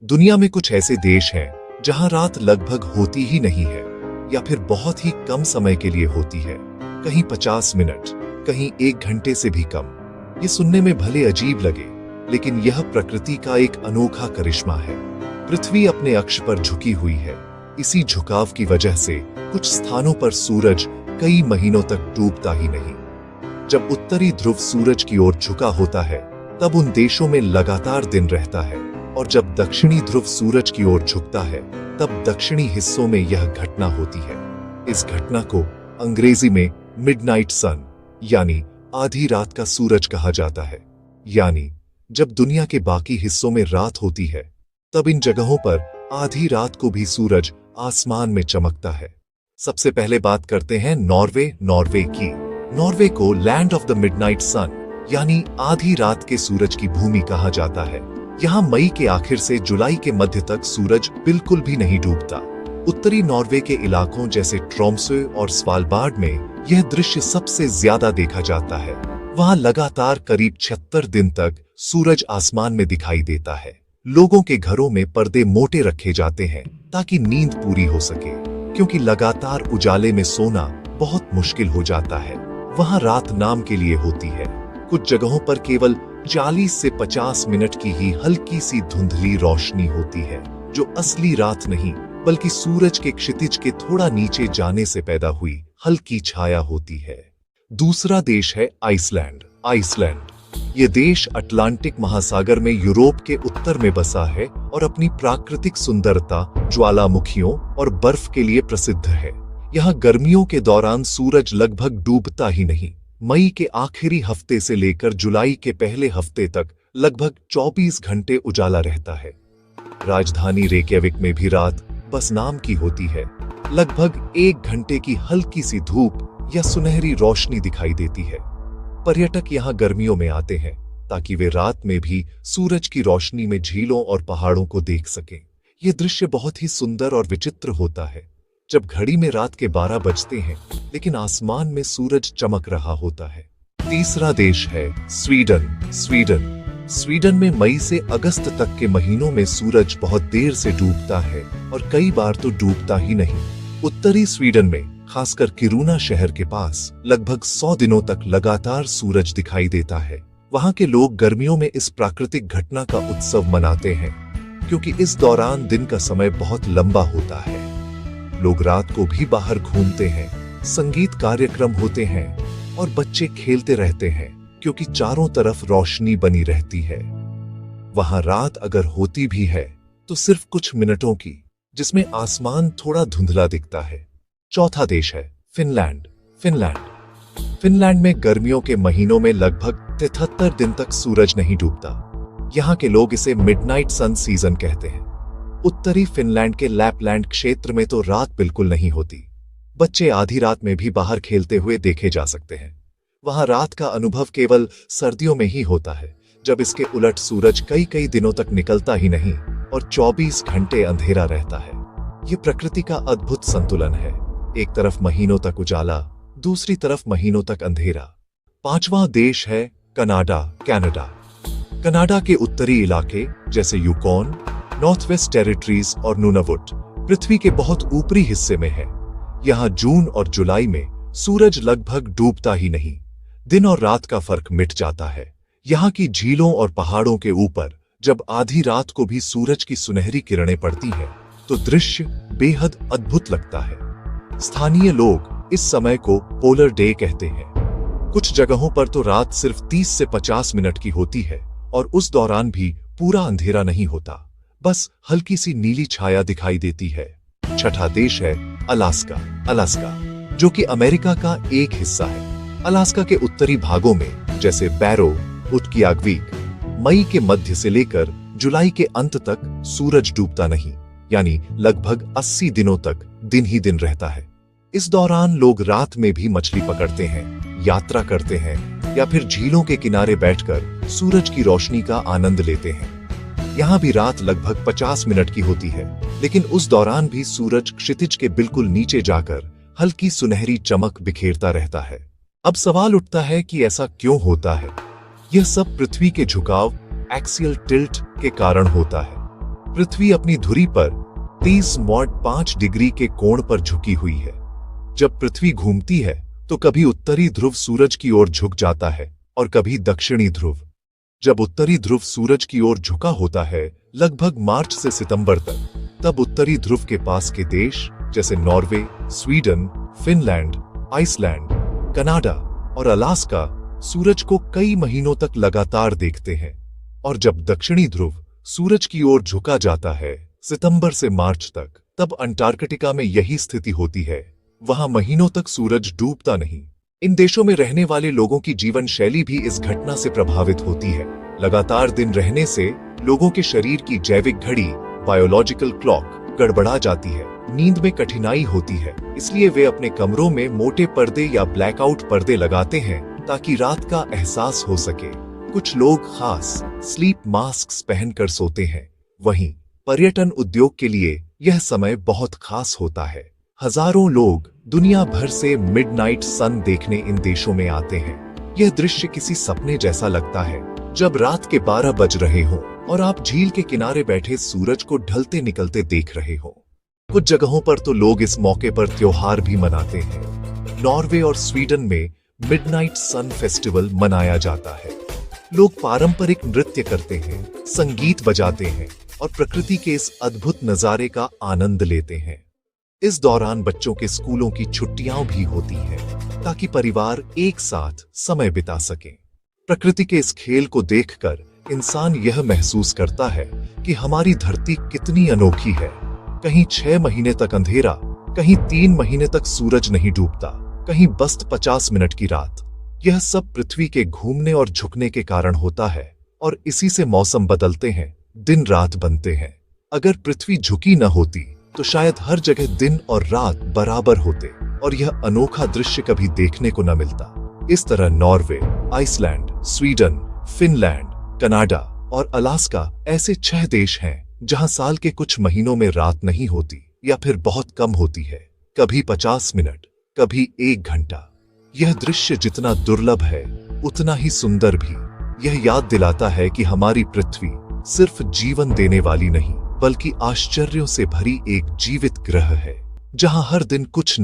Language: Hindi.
दुनिया में कुछ ऐसे देश हैं जहां रात लगभग होती ही नहीं है या फिर बहुत ही कम समय के लिए होती है। कहीं 50 मिनट, कहीं 1 घंटे से भी कम। ये सुनने में भले अजीब लगे, लेकिन यह प्रकृति का एक अनोखा करिश्मा है। पृथ्वी अपने अक्ष पर झुकी हुई है। इसी झुकाव की वजह से कुछ स्थानों पर सूरज कई महीनों तक डूबता ही नहीं। जब उत्तरी ध्रुव सूरज की ओर झुका होता है, तब उन देशों में लगातार दिन रहता है, और जब दक्षिणी ध्रुव सूरज की ओर झुकता है, तब दक्षिणी हिस्सों में यह घटना होती है। इस घटना को अंग्रेजी में मिडनाइट सन यानी आधी रात का सूरज कहा जाता है। यानी जब दुनिया के बाकी हिस्सों में रात होती है, तब इन जगहों पर आधी रात को भी सूरज आसमान में चमकता है। सबसे पहले बात करते हैं नॉर्वे की। नॉर्वे को लैंड ऑफ द मिडनाइट सन यानी आधी रात के सूरज की भूमि कहा जाता है। यहाँ मई के आखिर से जुलाई के मध्य तक सूरज बिल्कुल भी नहीं डूबता। उत्तरी नॉर्वे के इलाकों जैसे ट्रोम्सो और स्वालबार्ड में यह दृश्य सबसे ज्यादा देखा जाता है। वहाँ लगातार करीब 76 दिन तक सूरज आसमान में दिखाई देता है। लोगों के घरों में पर्दे मोटे रखे जाते हैं ताकि नींद पूरी हो सके, क्योंकि लगातार उजाले में सोना बहुत मुश्किल हो जाता है। वहाँ रात नाम के लिए होती है। कुछ जगहों पर केवल 40 से 50 मिनट की ही हल्की सी धुंधली रोशनी होती है, जो असली रात नहीं बल्कि सूरज के क्षितिज के थोड़ा नीचे जाने से पैदा हुई हल्की छाया होती है। दूसरा देश है आइसलैंड। ये देश अटलांटिक महासागर में यूरोप के उत्तर में बसा है और अपनी प्राकृतिक सुंदरता, ज्वालामुखियों और बर्फ के लिए प्रसिद्ध है। यहाँ गर्मियों के दौरान सूरज लगभग डूबता ही नहीं। मई के आखिरी हफ्ते से लेकर जुलाई के पहले हफ्ते तक लगभग 24 घंटे उजाला रहता है। राजधानी रेक्याविक में भी रात बस नाम की होती है। लगभग 1 घंटे की हल्की सी धूप या सुनहरी रोशनी दिखाई देती है। पर्यटक यहाँ गर्मियों में आते हैं ताकि वे रात में भी सूरज की रोशनी में झीलों और पहाड़ों को देख सकें। ये दृश्य बहुत ही सुंदर और विचित्र होता है जब घड़ी में रात के 12 बजते हैं, लेकिन आसमान में सूरज चमक रहा होता है। तीसरा देश है स्वीडन में मई से अगस्त तक के महीनों में सूरज बहुत देर से डूबता है और कई बार तो डूबता ही नहीं। उत्तरी स्वीडन में, खासकर किरूना शहर के पास, लगभग 100 दिनों तक लगातार सूरज दिखाई देता है। वहां के लोग गर्मियों में इस प्राकृतिक घटना का उत्सव मनाते हैं, क्योंकि इस दौरान दिन का समय बहुत लंबा होता है। लोग रात को भी बाहर घूमते हैं, संगीत कार्यक्रम होते हैं और बच्चे खेलते रहते हैं, क्योंकि चारों तरफ रोशनी बनी रहती है। वहां रात अगर होती भी है तो सिर्फ कुछ मिनटों की, जिसमें आसमान थोड़ा धुंधला दिखता है। चौथा देश है फिनलैंड में गर्मियों के महीनों में लगभग 73 दिन तक सूरज नहीं डूबता। यहाँ के लोग इसे मिडनाइट सन सीजन कहते हैं। उत्तरी फिनलैंड के लैपलैंड क्षेत्र में तो रात बिल्कुल नहीं होती। बच्चे आधी रात में भी बाहर खेलते हुए देखे जा सकते हैं। वहां रात का अनुभव केवल सर्दियों में ही होता है, जब इसके उलट सूरज कई दिनों तक निकलता ही नहीं और 24 घंटे अंधेरा रहता है। ये प्रकृति का अद्भुत संतुलन है। एक तरफ महीनों तक उजाला, दूसरी तरफ महीनों तक अंधेरा। पांचवा देश है कनाडा के उत्तरी इलाके जैसे यूकॉन, नॉर्थ वेस्ट टेरिटरीज और नूनावुट पृथ्वी के बहुत ऊपरी हिस्से में है। यहाँ जून और जुलाई में सूरज लगभग डूबता ही नहीं। दिन और रात का फर्क मिट जाता है। यहाँ की झीलों और पहाड़ों के ऊपर जब आधी रात को भी सूरज की सुनहरी किरणें पड़ती हैं, तो दृश्य बेहद अद्भुत लगता है। स्थानीय लोग इस समय को पोलर डे कहते हैं। कुछ जगहों पर तो रात सिर्फ 30 से 50 मिनट की होती है और उस दौरान भी पूरा अंधेरा नहीं होता, बस हल्की सी नीली छाया दिखाई देती है। छठा देश है अलास्का, जो कि अमेरिका का एक हिस्सा है। अलास्का के उत्तरी भागों में जैसे बैरो, उत्कियागविक, मई के मध्य से लेकर जुलाई के अंत तक सूरज डूबता नहीं, यानी लगभग 80 दिनों तक दिन ही दिन रहता है। इस दौरान लोग रात में भी मछली पकड़ते हैं, यात्रा करते हैं या फिर झीलों के किनारे बैठकर सूरज की रोशनी का आनंद लेते हैं। यहाँ भी रात लगभग 50 मिनट की होती है, लेकिन उस दौरान भी सूरज क्षितिज के बिल्कुल नीचे जाकर हल्की सुनहरी चमक बिखेरता रहता है। अब सवाल उठता है कि ऐसा क्यों होता है? यह सब पृथ्वी के झुकाव, एक्सियल टिल्ट के कारण होता है। पृथ्वी अपनी धुरी पर 30.5 डिग्री के कोण पर झुकी हुई है। जब पृथ्वी घूमती है तो कभी उत्तरी ध्रुव सूरज की ओर झुक जाता है और कभी दक्षिणी ध्रुव। जब उत्तरी ध्रुव सूरज की ओर झुका होता है लगभग मार्च से सितंबर तक, तब उत्तरी ध्रुव के पास के देश जैसे Norway, Sweden, Finland, Iceland, Canada और अलास्का सूरज को कई महीनों तक लगातार देखते हैं। और जब दक्षिणी ध्रुव सूरज की ओर झुका जाता है सितंबर से मार्च तक, तब अंटार्कटिका में यही स्थिति होती है। वहां महीनों तक सूरज डूबता नहीं। इन देशों में रहने वाले लोगों की जीवन शैली भी इस घटना से प्रभावित होती है। लगातार दिन रहने से लोगों के शरीर की जैविक घड़ी, बायोलॉजिकल क्लॉक गड़बड़ा जाती है। नींद में कठिनाई होती है, इसलिए वे अपने कमरों में मोटे पर्दे या ब्लैकआउट पर्दे लगाते हैं ताकि रात का एहसास हो सके। कुछ लोग खास स्लीप मास्क पहनकर सोते हैं। वहीं पर्यटन उद्योग के लिए यह समय बहुत खास होता है। हजारों लोग दुनिया भर से मिडनाइट सन देखने इन देशों में आते हैं। यह दृश्य किसी सपने जैसा लगता है, जब रात के 12 बज रहे हों और आप झील के किनारे बैठे सूरज को ढलते निकलते देख रहे हो। कुछ जगहों पर तो लोग इस मौके पर त्योहार भी मनाते हैं। नॉर्वे और स्वीडन में मिडनाइट सन फेस्टिवल मनाया जाता है। लोग पारंपरिक नृत्य करते हैं, संगीत बजाते हैं और प्रकृति के इस अद्भुत नजारे का आनंद लेते हैं। इस दौरान बच्चों के स्कूलों की छुट्टियां भी होती हैं ताकि परिवार एक साथ समय बिता सकें। प्रकृति के इस खेल को देखकर इंसान यह महसूस करता है कि हमारी धरती कितनी अनोखी है। कहीं 6 महीने तक अंधेरा, कहीं 3 महीने तक सूरज नहीं डूबता, कहीं बस 50 मिनट की रात। यह सब पृथ्वी के घूमने और झुकने के कारण होता है और इसी से मौसम बदलते हैं, दिन रात बनते हैं। अगर पृथ्वी झुकी न होती तो शायद हर जगह दिन और रात बराबर होते और यह अनोखा दृश्य कभी देखने को न मिलता। इस तरह Norway, Iceland, Sweden, Finland, Canada और अलास्का ऐसे 6 देश हैं जहां साल के कुछ महीनों में रात नहीं होती या फिर बहुत कम होती है, कभी 50 मिनट, कभी 1 घंटा। यह दृश्य जितना दुर्लभ है उतना ही सुंदर भी। यह याद दिलाता है कि हमारी पृथ्वी सिर्फ जीवन देने वाली नहीं बल्कि आश्चर्यों से भरी एक जीवित ग्रह है, जहां हर दिन कुछ